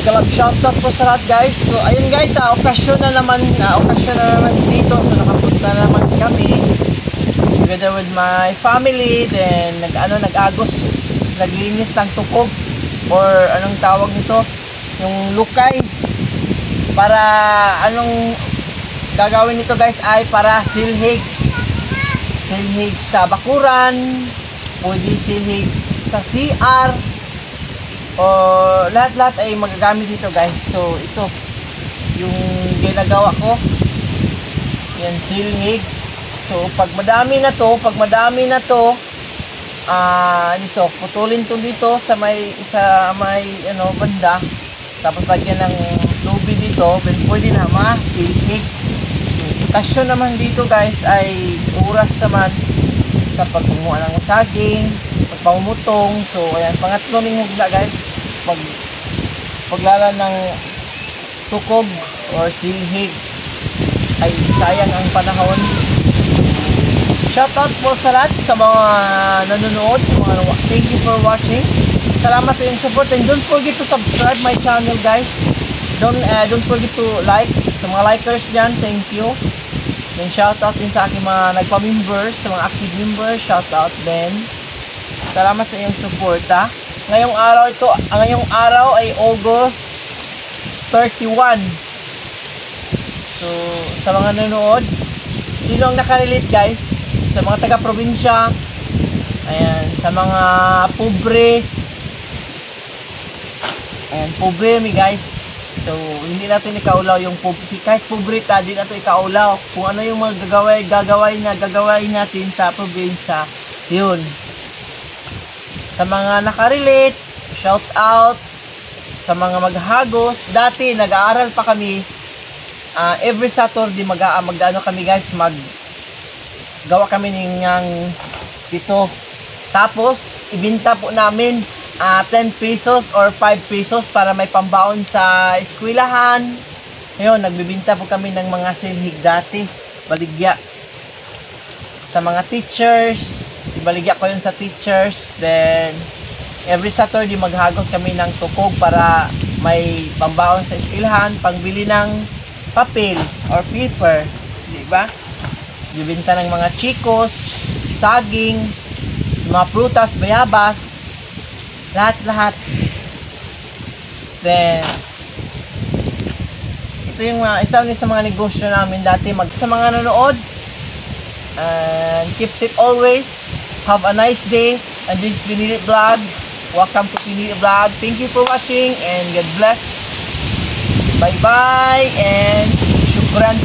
mega love shoutout po sa lahat guys. So ayun guys, okasyon na naman dito. So nakapunta na naman kami together with my family. Then nag-agos, naglinis ng tukog or anong tawag nito, yung lukay. Para anong gagawin nito guys ay para silhig sa bakuran, pwede silhig sa CR, o lahat-lahat ay magagamit dito guys. So ito yung ginagawa ko, yan, silhig. So pag madami na to dito, putulin to dito sa may banda, tapos lagyan ng tubig dito, pwede na ma-silhig. Kasyon naman dito guys ay oras naman sa pagkumuha ng saging, pagpamumutong. So ayan, pangatlo ning hugna guys, paglala ng tukog or silhig, ay sayang ang panahon. Shoutout po sa lahat sa mga nanonood, thank you for watching. Salamat sa iyong support, and don't forget to subscribe my channel guys. Don't forget to like, sa mga likers dyan, thank you. Then shoutout din sa aking mga nagpa-members, sa mga active members, shoutout din. Salamat sa iyong support ha. Ngayong araw ay August 31. So sa mga nanonood, sino ang nakarelate guys? Sa mga taga-probinsya, ayan, sa mga pobre, ayan, pobre mi guys. So, hindi natin ikaulaw yung kahit pobre ta, hindi natin ikaulaw kung ano yung mga gagawin natin sa probinsya. Yun. Sa mga nakarelate, shout out. Sa mga maghagos, dati nag-aaral pa kami, every Saturday mag-ano kami guys, gawa kami ng dito. Tapos, ibinta po namin 10 pesos or 5 pesos para may pambaon sa eskwelahan. Ayun, nagbibinta po kami ng mga silhig dati, baligya sa mga teachers, baligya ko yun sa teachers. Then every Saturday maghagos kami ng tukog para may pambaon sa eskwelahan, pangbili ng papel or paper, di ba? Bibinta ng mga chikos, saging, mga prutas, bayabas, lahat. Then ito yung isa sa mga negosyo namin dati. Sa mga nanonood, and keep safe always, have a nice day, and this is Pinili Vlog. Welcome to Pinili Vlog. Thank you for watching and God bless. Bye bye and shukran.